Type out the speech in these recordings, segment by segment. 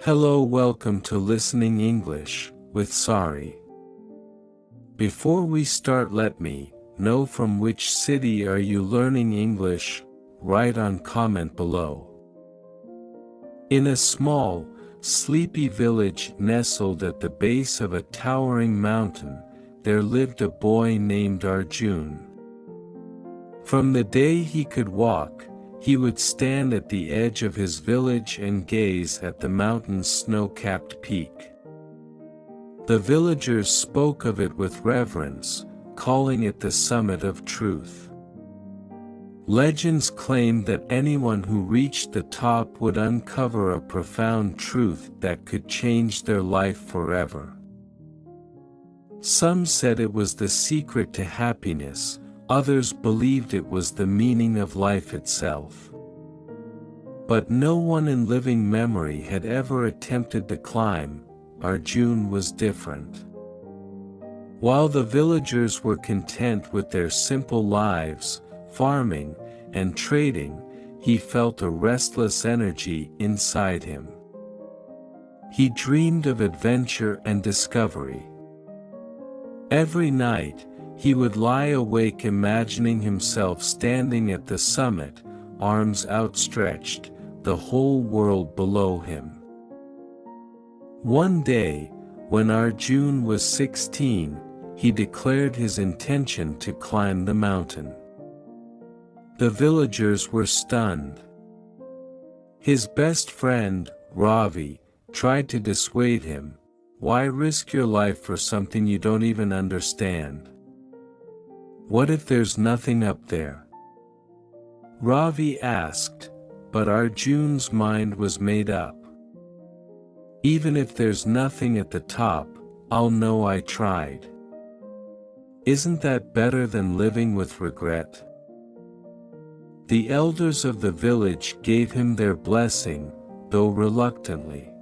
Hello, welcome to Listening English with Sari. Before we start, let me know from which city are you learning English? Write on comment below. In a small, sleepy village nestled at the base of a towering mountain, there lived a boy named Arjun. From the day he could walk, he would stand at the edge of his village and gaze at the mountain's snow-capped peak. The villagers spoke of it with reverence, calling it the summit of truth. Legends claimed that anyone who reached the top would uncover a profound truth that could change their life forever. Some said it was the secret to happiness, others believed it was the meaning of life itself. But no one in living memory had ever attempted the climb. Arjun was different. While the villagers were content with their simple lives, farming and trading, he felt a restless energy inside him. He dreamed of adventure and discovery. Every night, he would lie awake imagining himself standing at the summit, arms outstretched, the whole world below him. One day, when Arjun was 16, he declared his intention to climb the mountain. The villagers were stunned. His best friend, Ravi, tried to dissuade him. Why risk your life for something you don't even understand? What if there's nothing up there? Ravi asked, but Arjun's mind was made up. Even if there's nothing at the top, I'll know I tried. Isn't that better than living with regret? The elders of the village gave him their blessing, though reluctantly.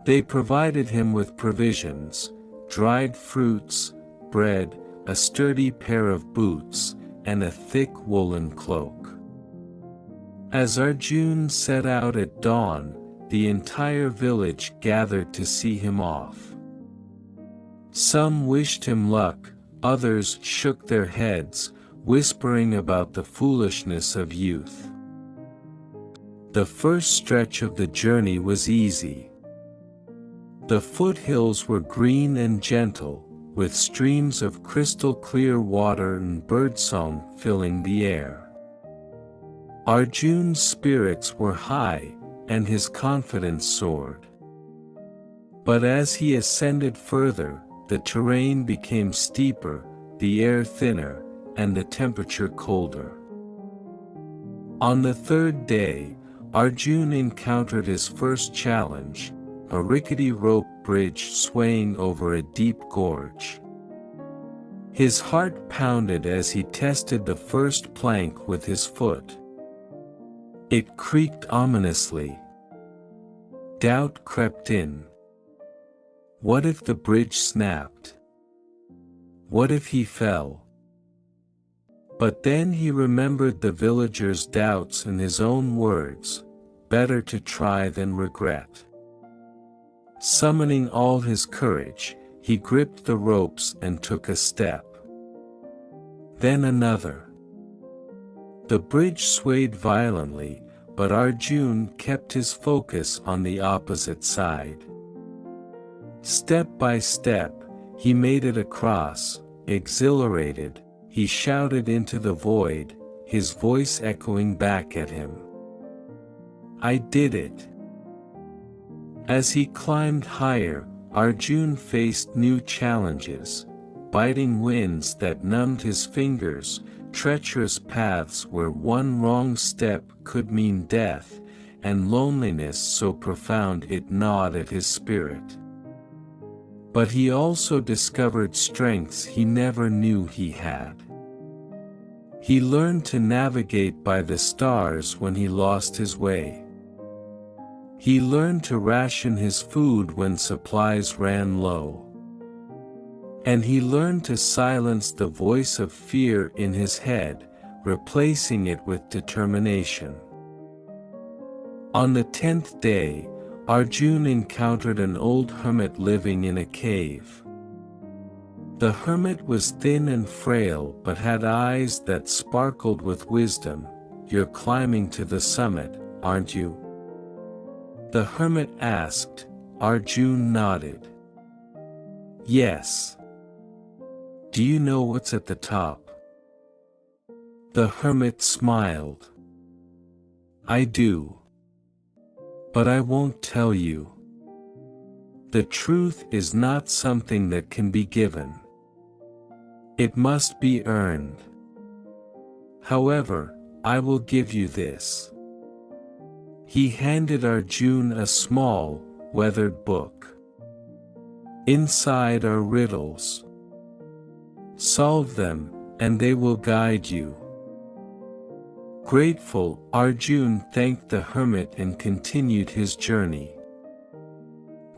They provided him with provisions, dried fruits, bread, a sturdy pair of boots, and a thick woolen cloak. As Arjun set out at dawn, the entire village gathered to see him off. Some wished him luck, others shook their heads, whispering about the foolishness of youth. The first stretch of the journey was easy. The foothills were green and gentle, with streams of crystal-clear water and birdsong filling the air. Arjun's spirits were high, and his confidence soared. But as he ascended further, the terrain became steeper, the air thinner, and the temperature colder. On the third day, Arjun encountered his first challenge, a rickety rope bridge swaying over a deep gorge. His heart pounded as he tested the first plank with his foot. It creaked ominously. Doubt crept in. What if the bridge snapped? What if he fell? But then he remembered the villagers' doubts and his own words, better to try than regret. Summoning all his courage, he gripped the ropes and took a step. Then another. The bridge swayed violently, but Arjun kept his focus on the opposite side. Step by step, he made it across. Exhilarated, he shouted into the void, his voice echoing back at him. I did it. As he climbed higher, Arjun faced new challenges, biting winds that numbed his fingers, treacherous paths where one wrong step could mean death, and loneliness so profound it gnawed at his spirit. But he also discovered strengths he never knew he had. He learned to navigate by the stars when he lost his way. He learned to ration his food when supplies ran low. And he learned to silence the voice of fear in his head, replacing it with determination. On the 10th day, Arjun encountered an old hermit living in a cave. The hermit was thin and frail but had eyes that sparkled with wisdom. "You're climbing to the summit, aren't you?" the hermit asked. Arjun nodded. "Yes." "Do you know what's at the top?" The hermit smiled. "I do. But I won't tell you. The truth is not something that can be given. It must be earned. However, I will give you this." He handed Arjun a small, weathered book. "Inside are riddles. Solve them, and they will guide you." Grateful, Arjun thanked the hermit and continued his journey.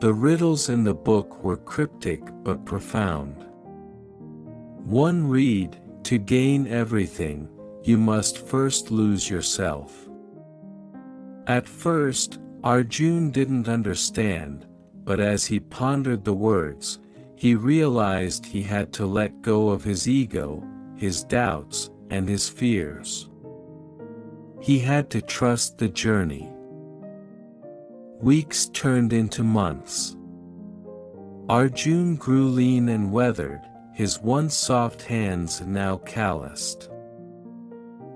The riddles in the book were cryptic but profound. One read, "To gain everything, you must first lose yourself." At first, Arjun didn't understand, but as he pondered the words, he realized he had to let go of his ego, his doubts, and his fears. He had to trust the journey. Weeks turned into months. Arjun grew lean and weathered, his once soft hands now calloused.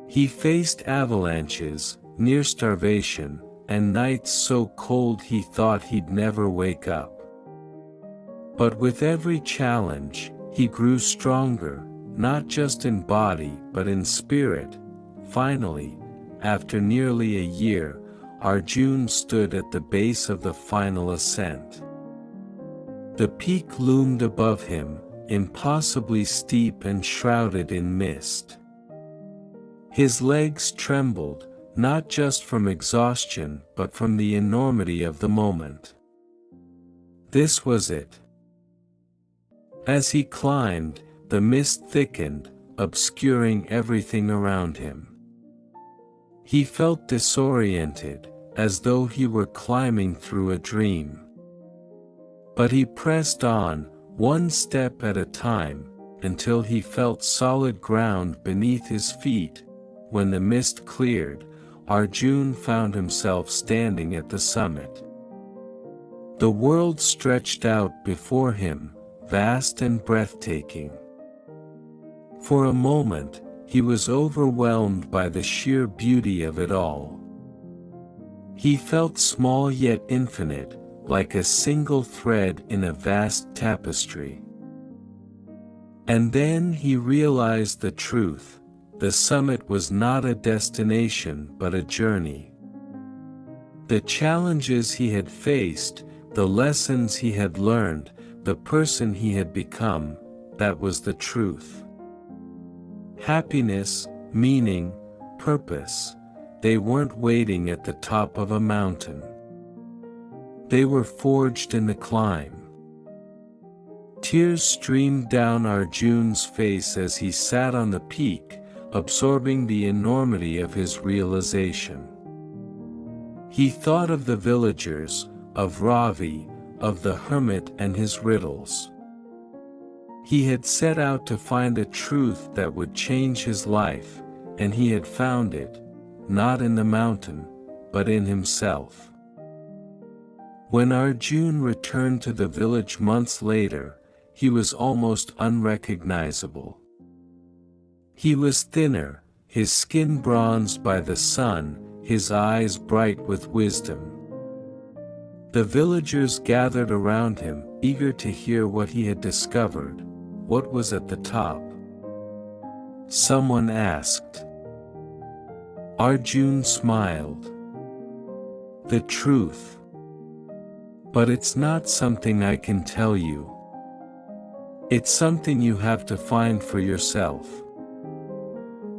He faced avalanches, near starvation, and nights so cold he thought he'd never wake up. But with every challenge, he grew stronger, not just in body but in spirit. Finally, after nearly a year, Arjun stood at the base of the final ascent. The peak loomed above him, impossibly steep and shrouded in mist. His legs trembled, not just from exhaustion but from the enormity of the moment. This was it. As he climbed, the mist thickened, obscuring everything around him. He felt disoriented, as though he were climbing through a dream. But he pressed on, one step at a time, until he felt solid ground beneath his feet. When the mist cleared, Arjun found himself standing at the summit. The world stretched out before him, vast and breathtaking. For a moment, he was overwhelmed by the sheer beauty of it all. He felt small yet infinite, like a single thread in a vast tapestry. And then he realized the truth: the summit was not a destination but a journey. The challenges he had faced, the lessons he had learned, the person he had become, that was the truth. Happiness, meaning, purpose, they weren't waiting at the top of a mountain. They were forged in the climb. Tears streamed down Arjun's face as he sat on the peak, absorbing the enormity of his realization. He thought of the villagers, of Ravi, of the hermit and his riddles. He had set out to find a truth that would change his life, and he had found it, not in the mountain, but in himself. When Arjun returned to the village months later, he was almost unrecognizable. He was thinner, his skin bronzed by the sun, his eyes bright with wisdom. The villagers gathered around him, eager to hear what he had discovered. What was at the top? Someone asked. Arjun smiled. The truth. But it's not something I can tell you. It's something you have to find for yourself.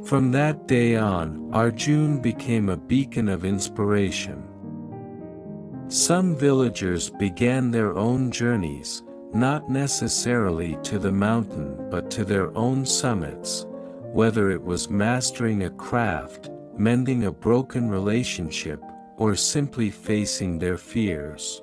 From that day on, Arjun became a beacon of inspiration. Some villagers began their own journeys, not necessarily to the mountain but to their own summits, whether it was mastering a craft, mending a broken relationship, or simply facing their fears.